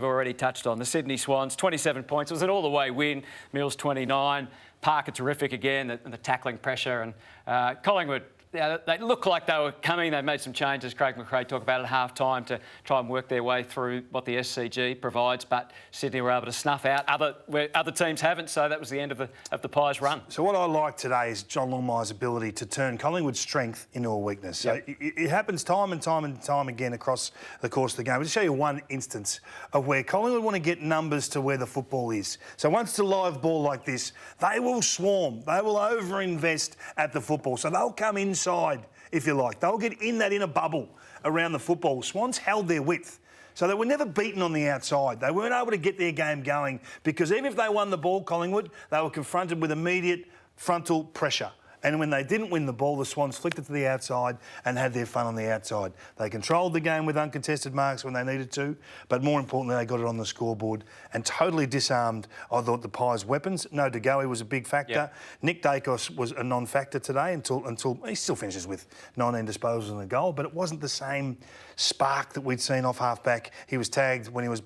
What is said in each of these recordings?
We've already touched on the Sydney Swans, 27 points. It was an all-the-way win. Mills 29. Parker terrific again, and the tackling pressure. And Collingwood, they look like they were coming. They made some changes. Craig McRae talked about it at half-time to try and work their way through what the SCG provides. But Sydney were able to snuff out where other teams haven't. So that was the end of the Pies' run. So what I like today is John Longmire's ability to turn Collingwood's strength into a weakness. Yep. So it happens time and time again across the course of the game. I'll just show you one instance of where Collingwood want to get numbers to where the football is. So once it's a live ball like this, they will swarm. They will over-invest at the football. So they'll come inside, if you like. They'll get in that inner bubble around the football. Swans held their width. So they were never beaten on the outside. They weren't able to get their game going because even if they won the ball, Collingwood, they were confronted with immediate frontal pressure. And when they didn't win the ball, the Swans flicked it to the outside and had their fun on the outside. They controlled the game with uncontested marks when they needed to, but more importantly, they got it on the scoreboard and totally disarmed, I thought, the Pies' weapons. No, De Goey was a big factor. Yep. Nick Dacos was a non-factor today until he still finishes with 19 disposals and a goal, but it wasn't the same spark that we'd seen off half-back. He was tagged when he was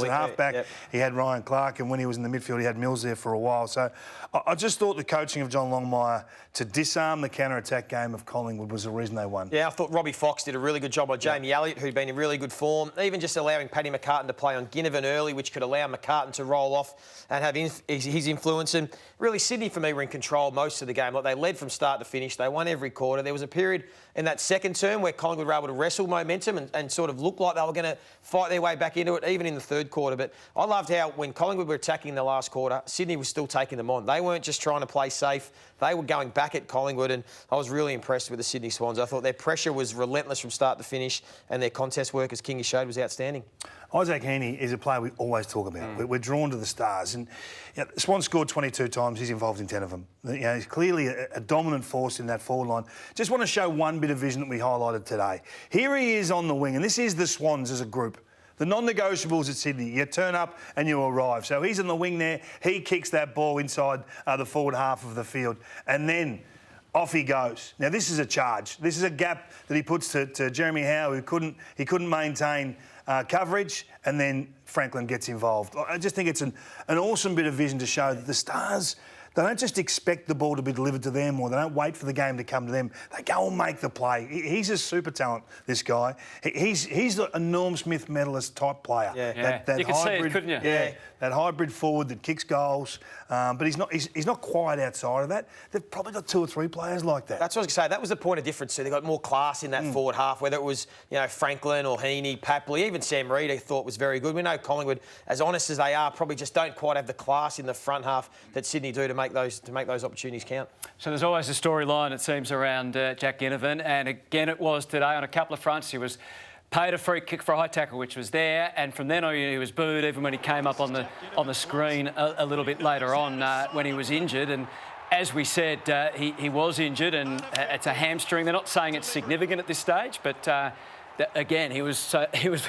at half-back, yep. He had Ryan Clark, and when he was in the midfield, he had Mills there for a while. So I just thought the coaching of John Longmire to disarm the counter-attack game of Collingwood was the reason they won. Yeah, I thought Robbie Fox did a really good job by Jamie Elliott, who'd been in really good form. Even just allowing Paddy McCartan to play on Ginnivan early, which could allow McCartan to roll off and have his influence. And really, Sydney, for me, were in control most of the game. Like, they led from start to finish. They won every quarter. There was a period in that second term where Collingwood were able to wrestle momentum and sort of look like they were going to fight their way back into it, even in the third quarter. But I loved how when Collingwood were attacking in the last quarter, Sydney was still taking them on. They weren't just trying to play safe. They were going back at Collingwood, and I was really impressed with the Sydney Swans. I thought their pressure was relentless from start to finish, and their contest work, as Kingy showed, was outstanding. Isaac Heaney is a player we always talk about. We're drawn to the stars. And the Swans scored 22 times. He's involved in 10 of them. He's clearly a dominant force in that forward line. Just want to show one bit of vision that we highlighted today. Here he is on the wing, and this is the Swans as a group. The non-negotiables at Sydney, you turn up and you arrive. So he's in the wing there. He kicks that ball inside the forward half of the field. And then off he goes. Now, this is a charge. This is a gap that he puts to Jeremy Howe, who couldn't maintain coverage, and then Franklin gets involved. I just think it's an awesome bit of vision to show that the Stars, they don't just expect the ball to be delivered to them, or they don't wait for the game to come to them. They go and make the play. He's a super talent, this guy. He's a Norm Smith medalist type player. Yeah. That you could see it, couldn't you? Yeah, that hybrid forward that kicks goals. But he's not quite outside of that. They've probably got 2 or 3 players like that. That's what I was going to say. That was the point of difference. So they got more class in that forward half, whether it was Franklin or Heaney, Papley, even Sam Reid, I thought was very good. We know Collingwood, as honest as they are, probably just don't quite have the class in the front half that Sydney do to make those opportunities count. So there's always a storyline, it seems, around Jack Ginnivan, and again it was today on a couple of fronts. He was paid a free kick for a high tackle, which was there, and from then on he was booed, even when he came up on the screen a little bit later on when he was injured. And as we said, he was injured, and it's a hamstring. They're not saying it's significant at this stage, but again, he was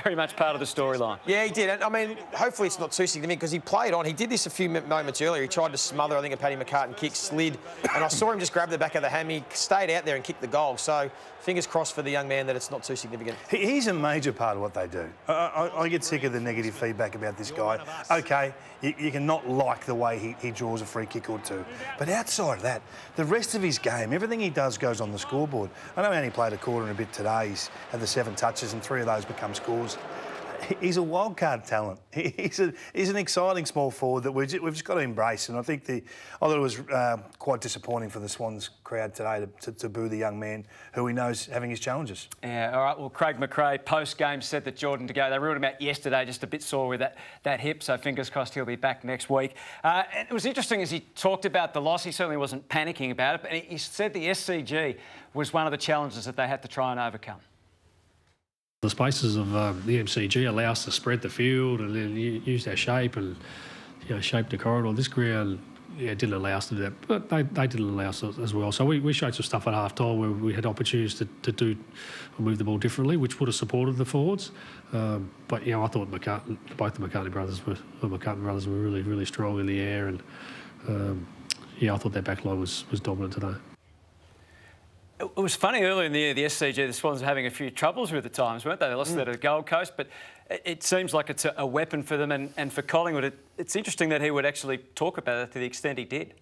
very much part of the storyline. Yeah, he did. And I mean, hopefully it's not too significant because he played on. He did this a few moments earlier. He tried to smother, I think, a Paddy McCartan kick, slid, and I saw him just grab the back of the hammy, stayed out there and kicked the goal. So fingers crossed for the young man that it's not too significant. He's a major part of what they do. I get sick of the negative feedback about this guy. OK, you can not like the way he draws a free kick or two. But outside of that, the rest of his game, everything he does goes on the scoreboard. I know he only played a quarter and a bit today. He's had the 7 touches and 3 of those become scores. He's a wild card talent. He's an exciting small forward that we've just got to embrace. And I think I thought it was quite disappointing for the Swans crowd today to boo the young man who he knows having his challenges. Yeah, all right. Well, Craig McRae post-game said that Jordan De Goey, they ruled him out yesterday, just a bit sore with that hip, so fingers crossed he'll be back next week. And it was interesting as he talked about the loss, he certainly wasn't panicking about it, but he said the SCG was one of the challenges that they had to try and overcome. The spaces of the MCG allow us to spread the field and then use our shape and shape the corridor. This ground didn't allow us to do that, but they didn't allow us as well. So we showed some stuff at half time where we had opportunities to move the ball differently, which would have supported the forwards. But I thought both the McCartan brothers were really, really strong in the air, and I thought their back line was dominant today. It was funny earlier in the year, the SCG, the Swans were having a few troubles with at times, weren't they? They lost that at Gold Coast, but it seems like it's a weapon for them. And for Collingwood, it's interesting that he would actually talk about it to the extent he did.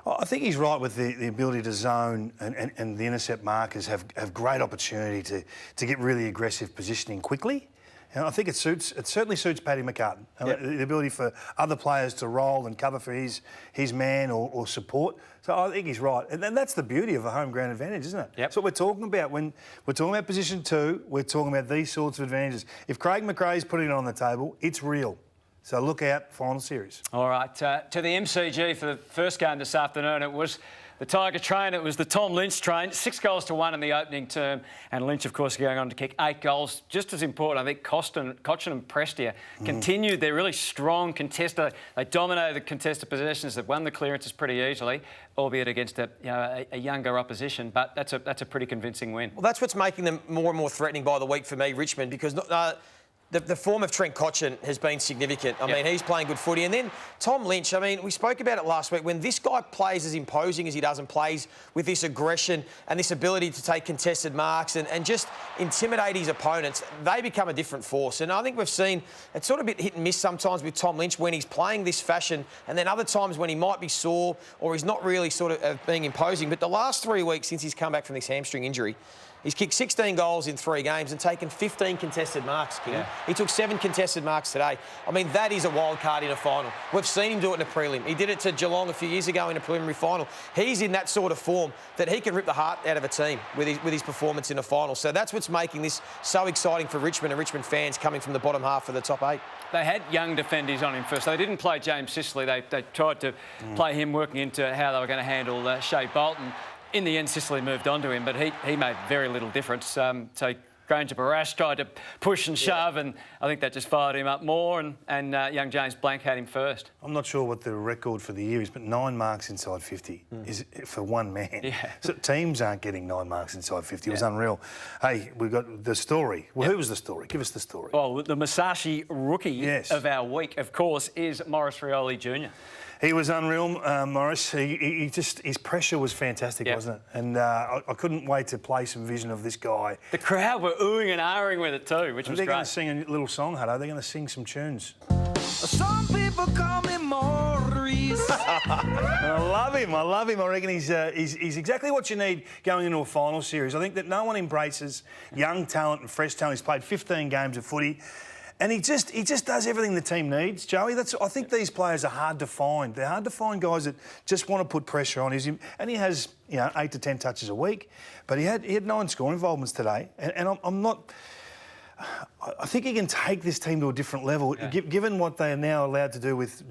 I think he's right with the ability to zone and the intercept markers have great opportunity to get really aggressive positioning quickly. And I think it certainly suits Paddy McCartan. Yep. The ability for other players to roll and cover for his man or support. So I think he's right. And that's the beauty of a home ground advantage, isn't it? Yep. That's what we're talking about. When we're talking about position 2, we're talking about these sorts of advantages. If Craig McRae's putting it on the table, it's real. So look out, final series. All right, to the MCG for the first game this afternoon. It was the Tiger train, it was the Tom Lynch train. 6 goals to 1 in the opening term. And Lynch, of course, going on to kick 8 goals. Just as important, I think Cochin and Prestia continued their really strong contested. They dominated the contested possessions. They won the clearances pretty easily, albeit against a younger opposition. But that's a pretty convincing win. Well, that's what's making them more and more threatening by the week for me, Richmond, because the form of Trent Cotchin has been significant. I mean, he's playing good footy. And then Tom Lynch, I mean, we spoke about it last week. When this guy plays as imposing as he does and plays with this aggression and this ability to take contested marks and just intimidate his opponents, they become a different force. And I think we've seen it's sort of a bit hit and miss sometimes with Tom Lynch when he's playing this fashion, and then other times when he might be sore or he's not really sort of being imposing. But the last 3 weeks since he's come back from this hamstring injury, he's kicked 16 goals in 3 games and taken 15 contested marks, Kingy. He took 7 contested marks today. I mean, that is a wild card in a final. We've seen him do it in a prelim. He did it to Geelong a few years ago in a preliminary final. He's in that sort of form that he can rip the heart out of a team with his performance in a final. So that's what's making this so exciting for Richmond and Richmond fans coming from the bottom half of the top 8. They had young defenders on him first. They didn't play James Sicily. They tried to play him, working into how they were going to handle Shea Bolton. In the end, Sicily moved on to him, but he made very little difference. So Granger Barash tried to push and shove, and I think that just fired him up more, and young James Blank had him first. I'm not sure what the record for the year is, but 9 marks inside 50 is for one man. Yeah. So teams aren't getting 9 marks inside 50. It was unreal. Hey, we've got the story. Well, who was the story? Give us the story. Well, the Musashi rookie of our week, of course, is Maurice Rioli Jr. He was unreal, Morris. His pressure was fantastic, wasn't it? And I couldn't wait to play some vision of this guy. The crowd were oohing and ahhing with it too, which was They're great. going to sing a little song, Hutto. They're going to sing some tunes. Some people call me Maurice. I love him. I reckon he's exactly what you need going into a final series. I think that no one embraces young talent and fresh talent. He's played 15 games of footy. And he just does everything the team needs, Joey. I think these players are hard to find. They're hard to find guys that just want to put pressure on him. And he has 8 to 10 touches a week, but he had 9 score involvements today. And I'm not. I think he can take this team to a different level, given what they are now allowed to do with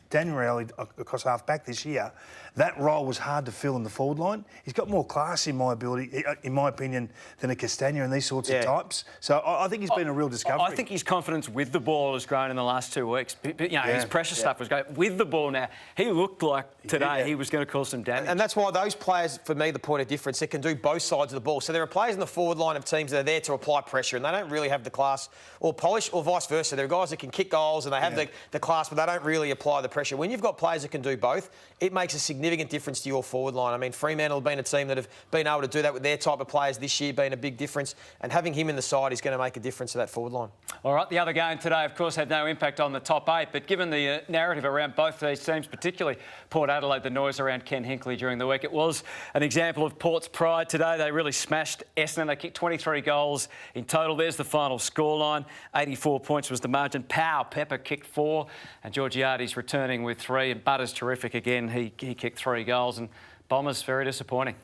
Daniel Rioli across half back this year. That role was hard to fill in the forward line. He's got more class, in my opinion, than a Castagna and these sorts of types. So I think he's been a real discovery. I think his confidence with the ball has grown in the last 2 weeks. His pressure stuff was great. With the ball now, he looked like today he was going to cause some damage. And that's why those players, for me, the point of difference, they can do both sides of the ball. So there are players in the forward line of teams that are there to apply pressure, and they don't really have the class or polish, or vice versa. There are guys that can kick goals and they have the class, but they don't really apply the pressure. When you've got players that can do both, it makes a significant difference to your forward line. I mean, Fremantle have been a team that have been able to do that with their type of players this year, being a big difference, and having him in the side is going to make a difference to that forward line. All right, the other game today, of course, had no impact on the top 8, but given the narrative around both these teams, particularly Port Adelaide, the noise around Ken Hinkley during the week, it was an example of Port's pride today. They really smashed Essendon. They kicked 23 goals in total. There's the final scoreline. 84 points was the margin. Pepper kicked 4, and Georgiades returning with 3, and Butters terrific again. He kicked 3 goals, and Bombers very disappointing.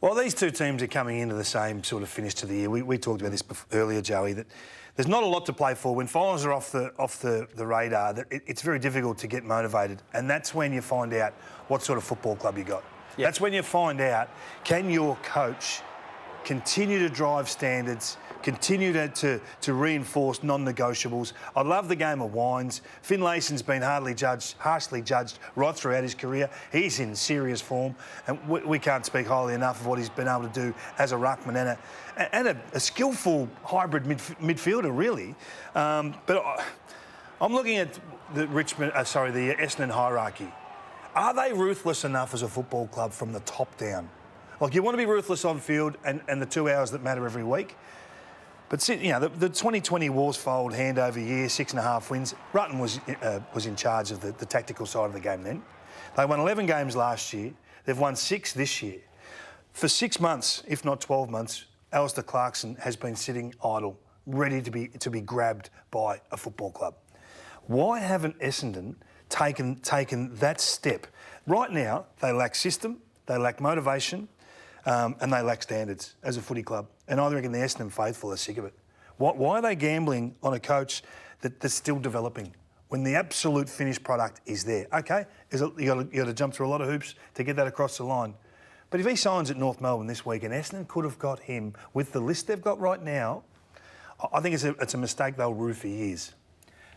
Well, these two teams are coming into the same sort of finish to the year. We talked about this earlier, Joey, that there's not a lot to play for. When finals are off the radar, it's very difficult to get motivated, and that's when you find out what sort of football club you got. Yep. That's when you find out, can your coach continue to drive standards, continue to reinforce non-negotiables. I love the game of wines. Finlayson's been harshly judged right throughout his career. He's in serious form, and we can't speak highly enough of what he's been able to do as a ruckman and a skillful hybrid midfielder, really. But I'm looking at the Essendon hierarchy. Are they ruthless enough as a football club from the top down? Like, you want to be ruthless on field and the 2 hours that matter every week. But, you know, the 2020 Worsfold handover year, 6.5 wins, Rutten was in charge of the tactical side of the game then. They won 11 games last year. They've won 6 this year. For 6 months, if not 12 months, Alistair Clarkson has been sitting idle, ready to be grabbed by a football club. Why haven't Essendon taken that step? Right now, they lack system, they lack motivation, and they lack standards as a footy club. And I reckon the Essendon faithful are sick of it. Why are they gambling on a coach that's still developing when the absolute finished product is there? Okay, you got to jump through a lot of hoops to get that across the line. But if he signs at North Melbourne this week and Essendon could have got him with the list they've got right now, I think it's a mistake they'll rue for years.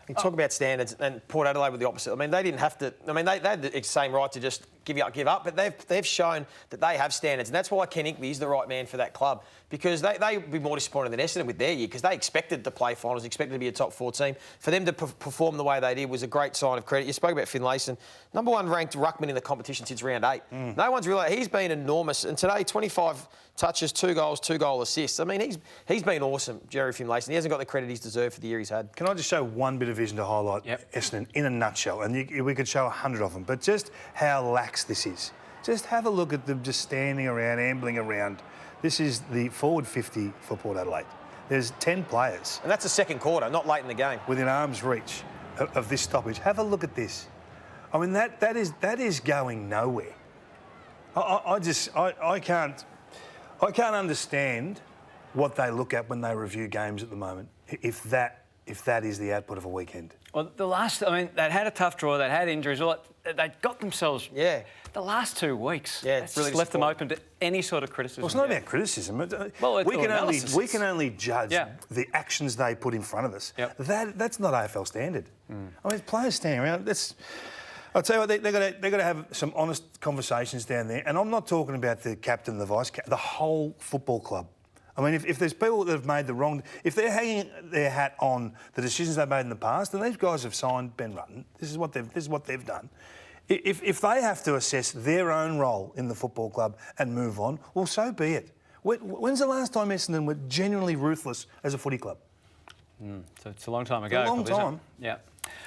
You talk about standards, and Port Adelaide were the opposite. I mean, they didn't have to. I mean, they had the same right to just give up, but they've shown that they have standards, and that's why Ken Hinkley is the right man for that club, because they would be more disappointed than Essendon with their year, because they expected to play finals, expected to be a top 4 team. For them to perform the way they did was a great sign of credit. You spoke about Finlayson, #1 ranked ruckman in the competition since round 8. No one's realised he's been enormous, and today 25 touches, 2 goals, 2 goal assists. I mean, he's been awesome, Jerry Finlayson. He hasn't got the credit he's deserved for the year he's had. Can I just show one bit of vision to highlight Essendon in a nutshell? And we could show 100 of them, but just how lax this is. Just have a look at them just standing around, ambling around. This is the forward 50 for Port Adelaide. There's 10 players. And that's the second quarter, not late in the game. Within arm's reach of this stoppage. Have a look at this. I mean, that is going nowhere. I can't understand what they look at when they review games at the moment, if that is the output of a weekend. Well, they'd had a tough draw, they'd had injuries, they'd got themselves... Yeah. The last 2 weeks, it's really left them open to any sort of criticism. Well, it's not about criticism. Well, we can only judge the actions they put in front of us. Yep. That's not AFL standard. I mean, players standing around. I'll tell you what, they've got to have some honest conversations down there. And I'm not talking about the captain, the vice captain, the whole football club. I mean, if there's people that have made the wrong... If they're hanging their hat on the decisions they've made in the past, then these guys have signed Ben Rutten. This is what they've done. If they have to assess their own role in the football club and move on, well, so be it. When's the last time Essendon were genuinely ruthless as a footy club? So it's a long time ago. A long time. Yeah.